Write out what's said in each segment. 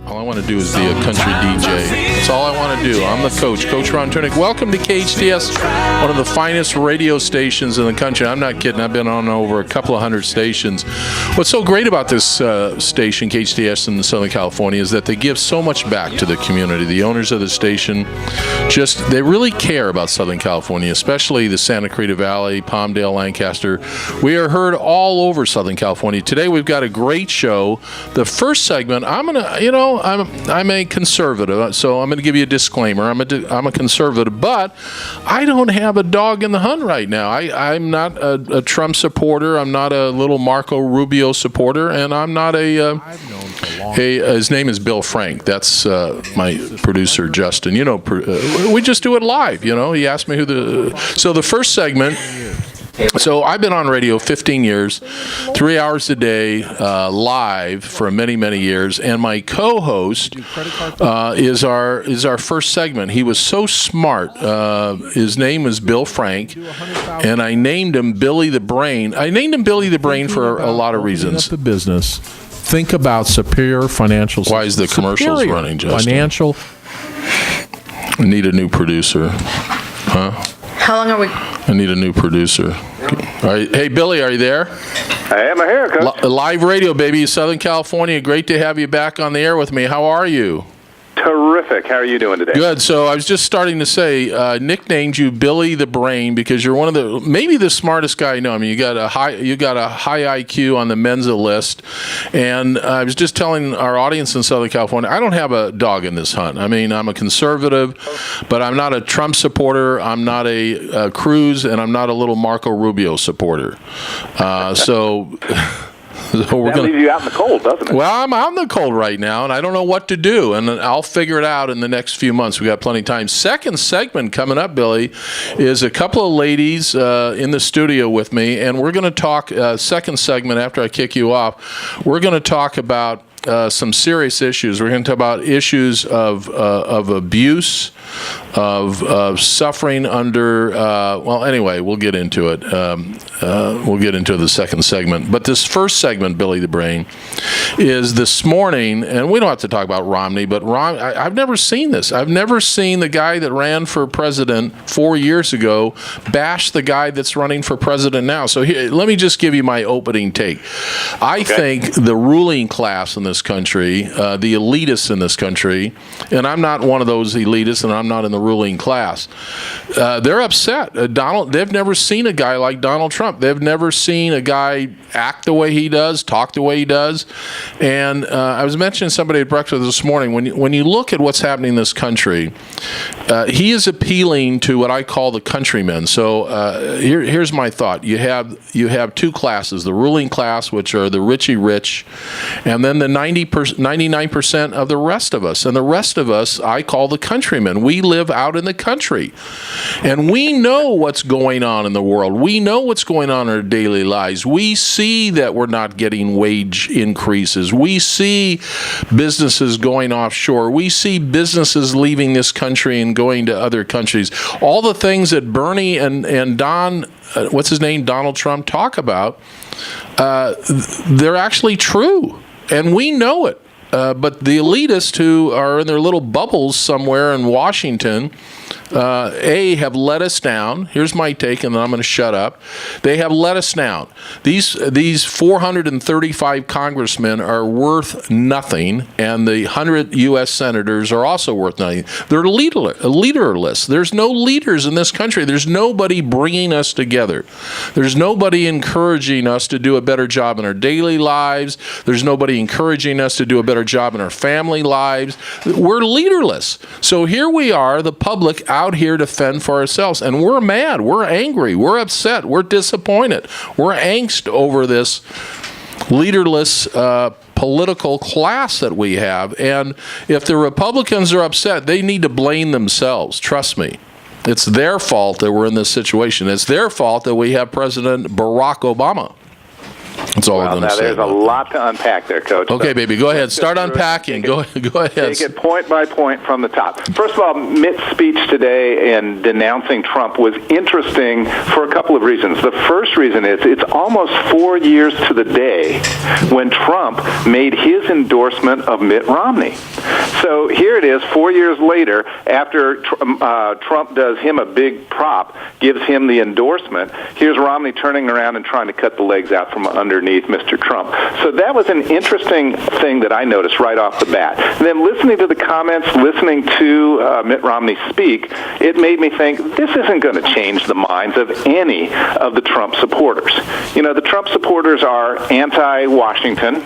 All I want to do is be a country DJ. That's all I want to do. I'm the coach, Coach Ron Turnick. Welcome to KHTS, one of the finest radio stations in the country. I'm not kidding. I've been on over a couple of hundred stations. What's so great about this station, KHTS in Southern California, is that they give so much back to the community. The owners of the station, they really care about Southern California, especially the Santa Clarita Valley, Palmdale, Lancaster. We are heard all over Southern California. Today we've got a great show. The first segment, I'm a conservative, so I'm going to give you a disclaimer. I'm a conservative, but I don't have a dog in the hunt right now. I'm not a Trump supporter. I'm not a little Marco Rubio supporter, and I'm not his name is Bill Frank. That's my producer, Justin. We just do it live. He asked me so the first segment. So I've been on radio 15 years, 3 hours a day, live for many, many years. And my co-host is our first segment. He was so smart. His name is Bill Frank, and I named him Billy the Brain. I named him Billy the Brain for a lot of reasons. The business. Think about Superior Financial. Why is the commercials running, Justin? Financial. I need a new producer. Huh? How long are we? I need a new producer. All right. Hey, Billy, are you there? I am here, Coach. Live radio, baby, Southern California. Great to have you back on the air with me. How are you? Terrific. How are you doing today? Good. So I was just starting to say, nicknamed you Billy the Brain because you're one of maybe the smartest guy I know. I mean, you got a high IQ on the Mensa list, and I was just telling our audience in Southern California, I don't have a dog in this hunt. I mean, I'm a conservative, but I'm not a Trump supporter. I'm not a Cruz, and I'm not a little Marco Rubio supporter. So that leaves you out in the cold, doesn't it? Well, I'm out in the cold right now, and I don't know what to do, and I'll figure it out in the next few months. We got plenty of time. Second segment coming up, Billy, is a couple of ladies in the studio with me, and we're going to talk, second segment after I kick you off, we're going to talk about some serious issues. We're going to talk about issues of abuse, of suffering under, anyway, we'll get into it. We'll get into the second segment. But this first segment, Billy the Brain, is this morning, and we don't have to talk about Romney, but I've never seen this. I've never seen the guy that ran for president 4 years ago bash the guy that's running for president now. So here, let me just give you my opening take. I think the ruling class in this country, the elitists in this country, and I'm not one of those elitists, and I'm not in the ruling class. They're upset. They've never seen a guy like Donald Trump. They've never seen a guy act the way he does, talk the way he does. And I was mentioning somebody at breakfast this morning. When you look at what's happening in this country, he is appealing to what I call the countrymen. So here's my thought. You have two classes: the ruling class, which are the richy rich, and then the 99% of the rest of us. And the rest of us, I call the countrymen. We live out in the country, and we know what's going on in the world. We know what's going on in our daily lives. We see that we're not getting wage increases. We see businesses going offshore. We see businesses leaving this country and going to other countries. All the things that Bernie and Donald Trump talk about, they're actually true, and we know it. But the elitists who are in their little bubbles somewhere in Washington, have let us down. Here's my take, and then I'm going to shut up. They have let us down. These 435 congressmen are worth nothing, and the 100 U.S. senators are also worth nothing. They're leaderless. There's no leaders in this country. There's nobody bringing us together. There's nobody encouraging us to do a better job in our daily lives. There's nobody encouraging us to do a better job in our family lives. We're leaderless. So here we are, the public, out here to fend for ourselves, and we're mad, we're angry, we're upset, we're disappointed, we're angst over this leaderless political class that we have. And if the Republicans are upset, they need to blame themselves. Trust me. It's their fault that we're in this situation. It's their fault that we have President Barack Obama. That's all I'm going to say. There's a lot to unpack there, Coach. Okay, so baby, go ahead. Start unpacking. Go ahead. Take it point by point from the top. First of all, Mitt's speech today in denouncing Trump was interesting for a couple of reasons. The first reason is it's almost 4 years to the day when Trump made his endorsement of Mitt Romney. So here it is, 4 years later, after Trump does him a big prop, gives him the endorsement, here's Romney turning around and trying to cut the legs out from underneath Mr. Trump. So that was an interesting thing that I noticed right off the bat. And then listening to the comments, listening to Mitt Romney speak, it made me think this isn't going to change the minds of any of the Trump supporters. You know, the Trump supporters are anti-Washington,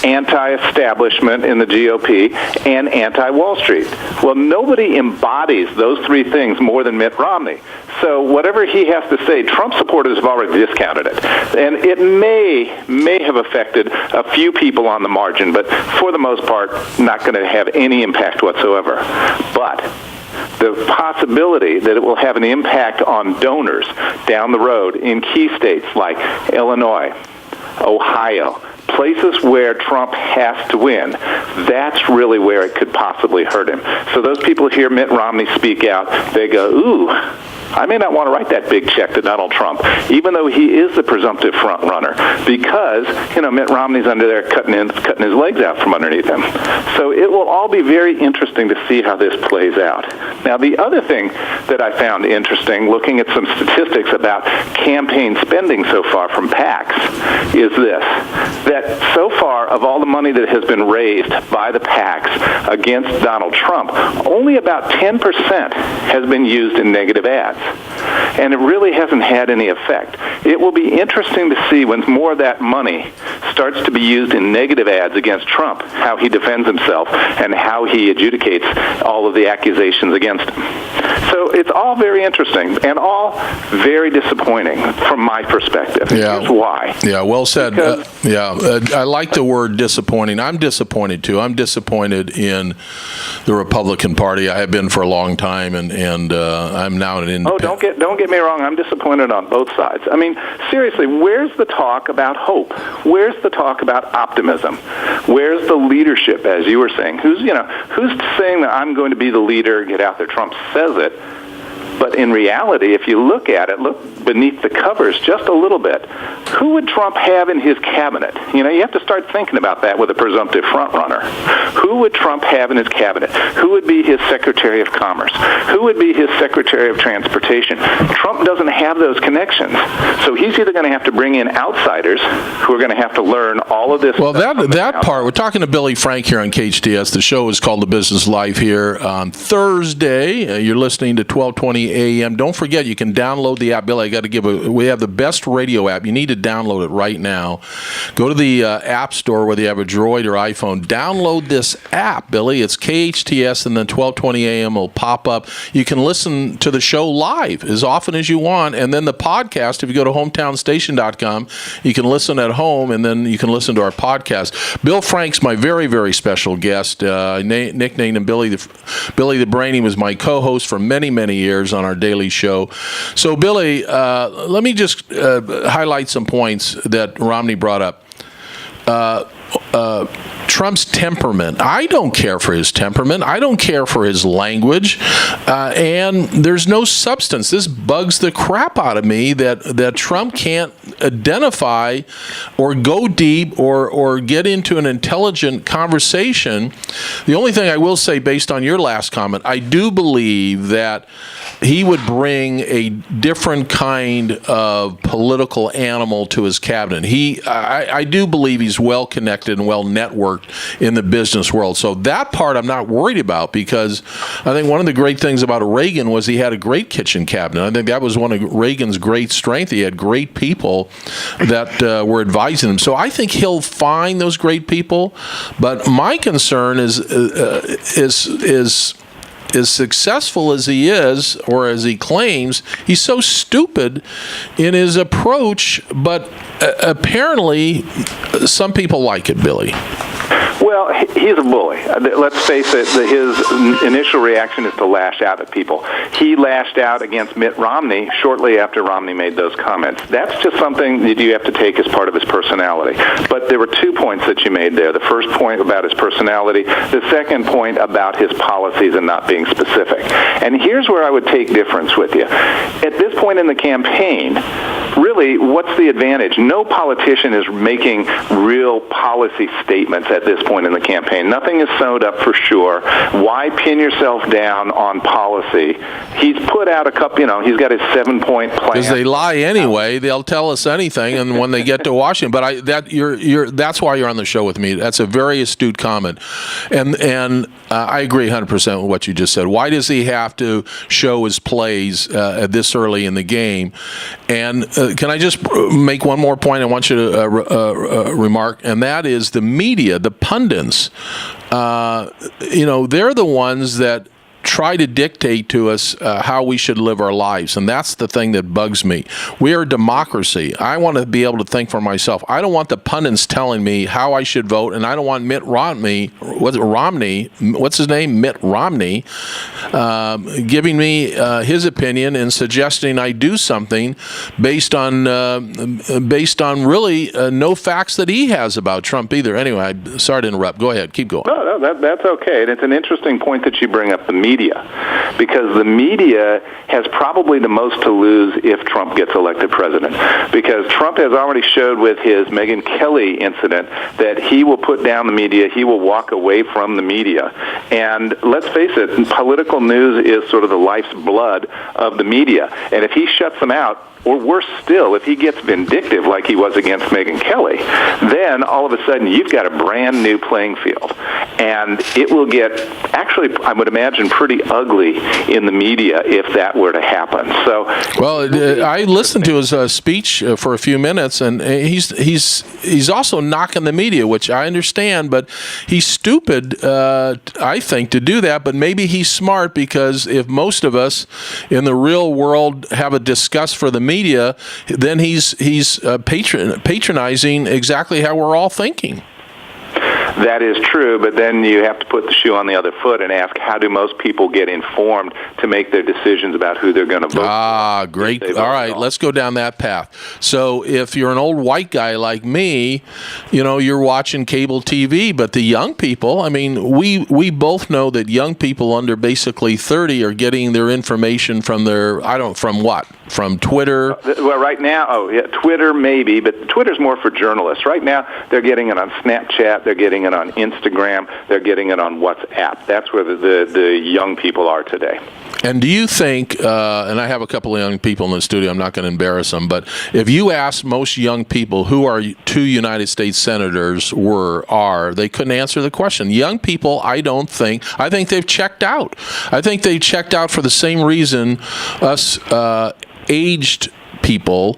anti-establishment in the GOP, and anti-Wall Street. Well, nobody embodies those three things more than Mitt Romney. So whatever he has to say, Trump supporters have already discounted it. And it may have affected a few people on the margin, but for the most part, not going to have any impact whatsoever. But the possibility that it will have an impact on donors down the road in key states like Illinois, Ohio, places where Trump has to win, that's really where it could possibly hurt him. So those people hear Mitt Romney speak out, they go, ooh, I may not want to write that big check to Donald Trump, even though he is the presumptive front runner, because, Mitt Romney's under there cutting his legs out from underneath him. So it will all be very interesting to see how this plays out. Now, the other thing that I found interesting, looking at some statistics about campaign spending so far from PACs, is this, that so far of all the money that has been raised by the PACs against Donald Trump, only about 10% has been used in negative ads. And it really hasn't had any effect. It will be interesting to see when more of that money starts to be used in negative ads against Trump, how he defends himself and how he adjudicates all of the accusations against him. So it's all very interesting and all very disappointing from my perspective. Yeah. Here's why. Yeah, well said. I like the word disappointing. I'm disappointed, too. I'm disappointed in the Republican Party. I have been for a long time, and I'm now an independent. Oh, don't get me wrong. I'm disappointed on both sides. I mean, seriously, where's the talk about hope? Where's the talk about optimism? Where's the leadership, as you were saying? Who's saying that I'm going to be the leader, get out there? Trump says it. But in reality, if you look at it, look beneath the covers just a little bit, who would Trump have in his cabinet? You have to start thinking about that with a presumptive frontrunner. Who would Trump have in his cabinet? Who would be his Secretary of Commerce? Who would be his Secretary of Transportation? Trump doesn't have those connections. So he's either going to have to bring in outsiders who are going to have to learn all of this. Well, that part, we're talking to Billy Frank here on KHTS. The show is called The Business Life here on Thursday. You're listening to 1220 a.m. Don't forget, you can download the app. Billy, I got to we have the best radio app. You need to download it right now. Go to the App Store, whether you have a Droid or iPhone. Download this app, Billy. It's KHTS, and then 1220 a.m. will pop up. You can listen to the show live as often as you want, and then the podcast, if you go to hometownstation.com, you can listen at home, and then you can listen to our podcast. Bill Frank's my very, very special guest. Nicknamed him Billy the Brain. He was my co-host for many, many years on our daily show. So, Billy, let me just highlight some points that Romney brought up. Trump's temperament. I don't care for his temperament. I don't care for his language. And there's no substance. This bugs the crap out of me that Trump can't identify or go deep or get into an intelligent conversation. The only thing I will say, based on your last comment, I do believe that he would bring a different kind of political animal to his cabinet. I do believe he's well connected and well networked in the business world. So that part I'm not worried about, because I think one of the great things about Reagan was he had a great kitchen cabinet. I think that was one of Reagan's great strengths. He had great people that were advising him. So I think he'll find those great people. But my concern is as successful as he is, or as he claims, he's so stupid in his approach, but apparently some people like it, Billy. Well, he's a bully. Let's face it, his initial reaction is to lash out at people. He lashed out against Mitt Romney shortly after Romney made those comments. That's just something that you have to take as part of his personality. But there were 2 points that you made there. The first point about his personality, the second point about his policies and not being specific. And here's where I would take difference with you. At this point in the campaign, really, what's the advantage? No politician is making real policy statements at this point in the campaign. Nothing is sewed up for sure. Why pin yourself down on policy? He's put out a couple, he's got his 7-point plan. Because they lie anyway. They'll tell us anything, and when they get to Washington. But that's why you're on the show with me. That's a very astute comment. And I agree 100% with what you just said. Why does he have to show his plays this early in the game? And can I just make one more point I want you to remark, and that is the media, the pundits, they're the ones that try to dictate to us how we should live our lives, and that's the thing that bugs me. We are a democracy. I want to be able to think for myself. I don't want the pundits telling me how I should vote, and I don't want Mitt Romney, what's his name, Mitt Romney, giving me his opinion and suggesting I do something based on really no facts that he has about Trump either. Anyway, I'm sorry to interrupt. Go ahead. Keep going. No, that's okay. And it's an interesting point that you bring up the media, because the media has probably the most to lose if Trump gets elected president, because Trump has already showed with his Megyn Kelly incident that he will put down the media, he will walk away from the media. And let's face it, political news is sort of the life's blood of the media. And if he shuts them out, or worse still, if he gets vindictive like he was against Megyn Kelly, then all of a sudden you've got a brand new playing field. And it will get, actually, I would imagine, pretty ugly in the media if that were to happen. So, well, I listened to his speech for a few minutes, and he's also knocking the media, which I understand, but he's stupid, I think, to do that. But maybe he's smart, because if most of us in the real world have a disgust for the media, then he's patronizing exactly how we're all thinking. That is true, but then you have to put the shoe on the other foot and ask, how do most people get informed to make their decisions about who they're going to vote for? Great. All right, let's go down that path. So if you're an old white guy like me, you're watching cable TV, but the young people, I mean, we both know that young people under basically 30 are getting their information from from what? From Twitter? Well, right now, Twitter maybe, but Twitter's more for journalists. Right now, they're getting it on Snapchat, they're getting it on Instagram, they're getting it on WhatsApp. That's where the young people are today. And do you think, and I have a couple of young people in the studio, I'm not going to embarrass them, but if you ask most young people who our 2 United States senators they couldn't answer the question. Young people, I think they've checked out. I think they checked out for the same reason us aged people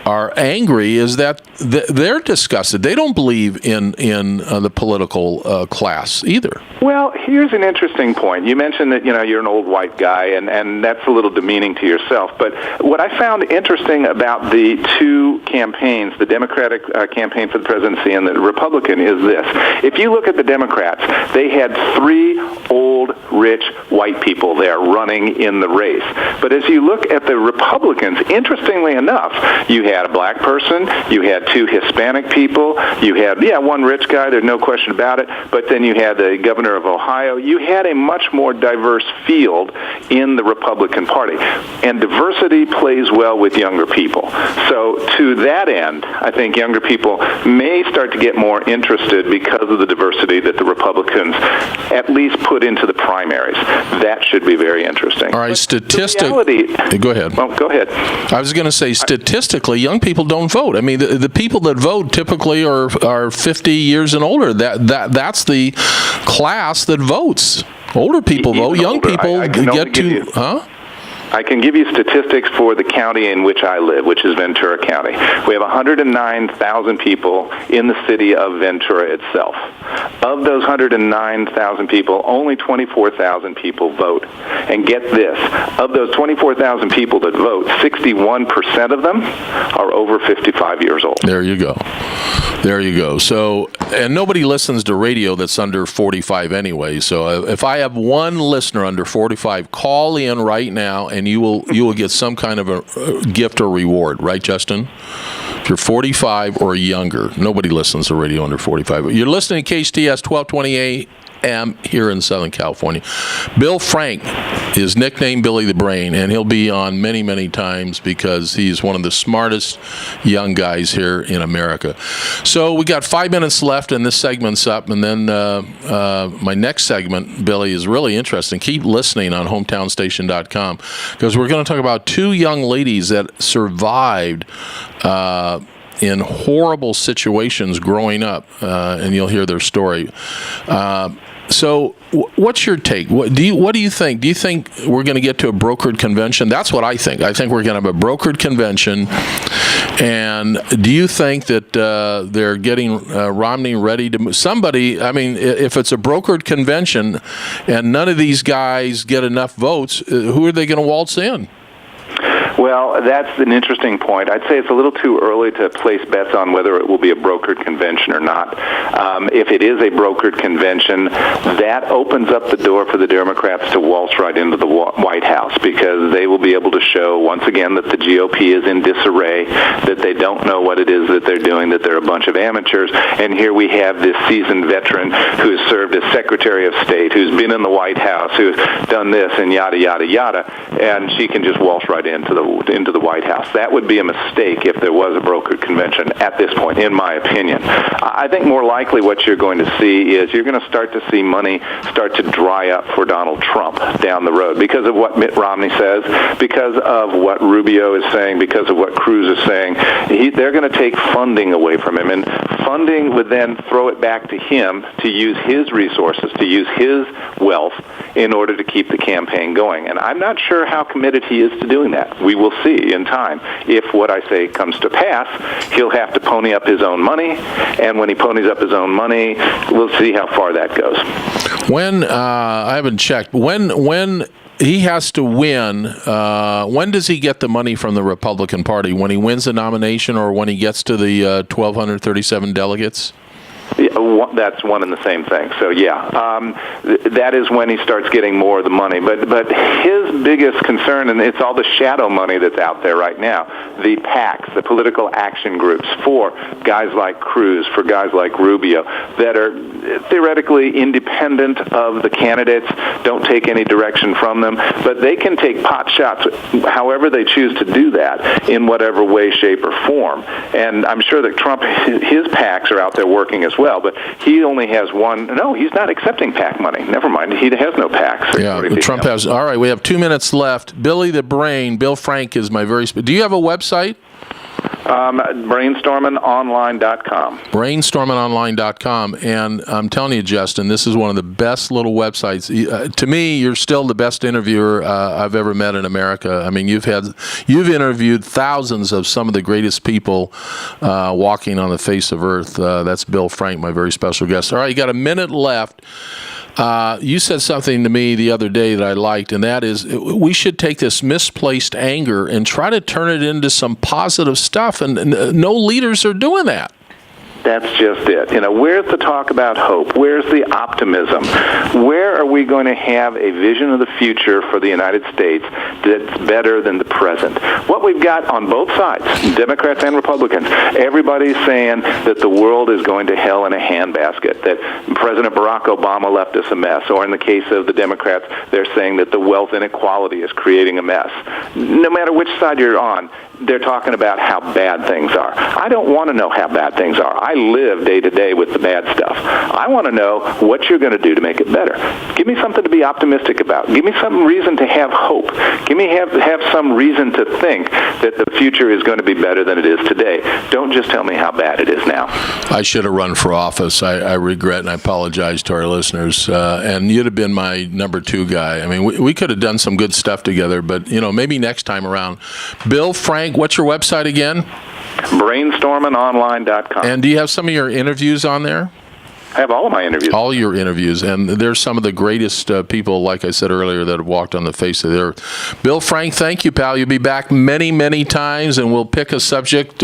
are angry, is that they're disgusted. They don't believe in the political class either. Well, here's an interesting point. You mentioned that you're an old white guy, and that's a little demeaning to yourself. But what I found interesting about the 2 campaigns, the Democratic campaign for the presidency and the Republican, is this: if you look at the Democrats, they had 3 old, rich white people there running in the race. But as you look at the Republicans, interestingly enough, you had a black person, you had 2 Hispanic people, you had, 1 rich guy, there's no question about it, but then you had the governor of Ohio. You had a much more diverse field in the Republican Party, and diversity plays well with younger people. So to that end, I think younger people may start to get more interested because of the diversity that the Republicans at least put into the primaries. That should be very interesting. All right, Go ahead. Well, go ahead. I was going to say, statistically, young people don't vote. I mean, the people that vote typically are 50 years and older. That's the class that votes. Older people vote. Young people get to... Huh? I can give you statistics for the county in which I live, which is Ventura County. We have 109,000 people in the city of Ventura itself. Of those 109,000 people, only 24,000 people vote. And get this, of those 24,000 people that vote, 61% of them are over 55 years old. There you go. So And nobody listens to radio that's under 45 anyway. So if I have one listener under 45, call in right now, and you will get some kind of a gift or reward, right, Justin? If you're 45 or younger, nobody listens to radio under 45. You're listening to KHTS 1220 AM here in Southern California. Bill Frank is nicknamed Billy the Brain, and he'll be on many, many times because he's one of the smartest young guys here in America. So we got 5 minutes left, and this segment's up, and then my next segment, Billy, is really interesting. Keep listening on hometownstation.com because we're going to talk about two young ladies that survived in horrible situations growing up, and you'll hear their story. So what's your take? What do you think? Do you think we're going to get to a brokered convention? That's what I think. I think we're going to have a brokered convention. And do you think that they're getting Romney ready to move? Somebody, I mean, if it's a brokered convention and none of these guys get enough votes, who are they going to waltz in? Well, that's an interesting point. I'd say it's a little too early to place bets on whether it will be a brokered convention or not. If it is a brokered convention, that opens up the door for the Democrats to waltz right into the White House because they will be able to show, once again, that the GOP is in disarray, that they don't know what it is that they're doing, that they're a bunch of amateurs. And here we have this seasoned veteran who has served as Secretary of State, who's been in the White House, who's done this and yada, yada, yada, and she can just waltz right into the White House. That would be a mistake if there was a brokered convention at this point, in my opinion. I think more likely what you're going to see is you're going to start to see money start to dry up for Donald Trump down the road because of what Mitt Romney says, because of what Rubio is saying, because of what Cruz is saying. They're going to take funding away from him, and funding would then throw it back to him to use his resources, to use his wealth in order to keep the campaign going. And I'm not sure how committed he is to doing that. We will see in time. If what I say comes to pass, he'll have to pony up his own money, and when he ponies up his own money, we'll see how far that goes. When I haven't checked, when he has to win, when does he get the money from the Republican Party? When he wins the nomination or when he gets to the 1,237 delegates? Yeah, that's one and the same thing. So that is when he starts getting more of the money. But his biggest concern, and it's all the shadow money that's out there right now, the PACs, the political action groups for guys like Cruz, for guys like Rubio, that are theoretically independent of the candidates, don't take any direction from them, but they can take pot shots however they choose to do that in whatever way, shape, or form. And I'm sure that Trump, his PACs are out there working as well, but he only has one. No, he's not accepting PAC money. Never mind. He has no PACs. Yeah, Trump has. All right, we have 2 minutes left. Billy the Brain, Bill Frank is my very... Do you have a website? Brainstormingonline.com. Brainstormingonline.com. And I'm telling you, Justin, this is one of the best little websites. To me, you're still the best interviewer I've ever met in America. I mean, you've interviewed thousands of some of the greatest people walking on the face of Earth. That's Bill Frank, my very special guest. All right, you got a minute left. You said something to me the other day that I liked, and that is we should take this misplaced anger and try to turn it into some positive stuff, and no leaders are doing that. That's just it. Where's the talk about hope? Where's the optimism? Where are we going to have a vision of the future for the United States that's better than the present? What we've got on both sides, Democrats and Republicans, everybody's saying that the world is going to hell in a handbasket, that President Barack Obama left us a mess, or in the case of the Democrats, they're saying that the wealth inequality is creating a mess. No matter which side you're on, they're talking about how bad things are. I don't want to know how bad things are. I live day to day with the bad stuff. I want to know what you're going to do to make it better. Give me something to be optimistic about. Give me some reason to have hope. Give me have some reason to think that the future is going to be better than it is today. Don't just tell me how bad it is now. I should have run for office. I regret and I apologize to our listeners. And you'd have been my number 2 guy. I mean, we could have done some good stuff together, but maybe next time around. Bill Frank, what's your website again? Brainstormingonline.com. And do you have some of your interviews on there? I have all of my interviews. All your interviews, and there's some of the greatest people, like I said earlier, that have walked on the face of the earth. Bill Frank, thank you, pal. You'll be back many, many times, and we'll pick a subject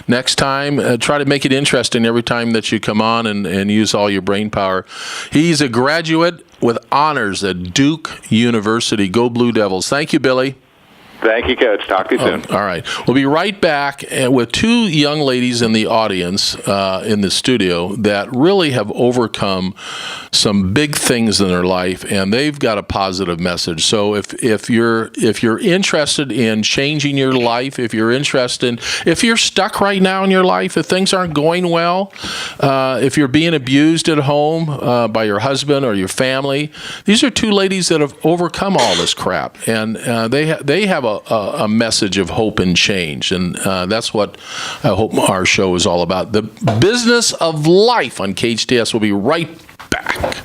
next time. Try to make it interesting every time that you come on and use all your brain power. He's a graduate with honors at Duke University. Go Blue Devils. Thank you, Billy. Thank you, Coach. Talk to you soon. All right. We'll be right back with two young ladies in the audience in the studio that really have overcome some big things in their life, and they've got a positive message. So if you're interested in changing your life, if you're stuck right now in your life, if things aren't going well, if you're being abused at home by your husband or your family, these are two ladies that have overcome all this crap, and they have a message of hope and change, and that's what I hope our show is all about. The business of life on KHTS. Will be right back.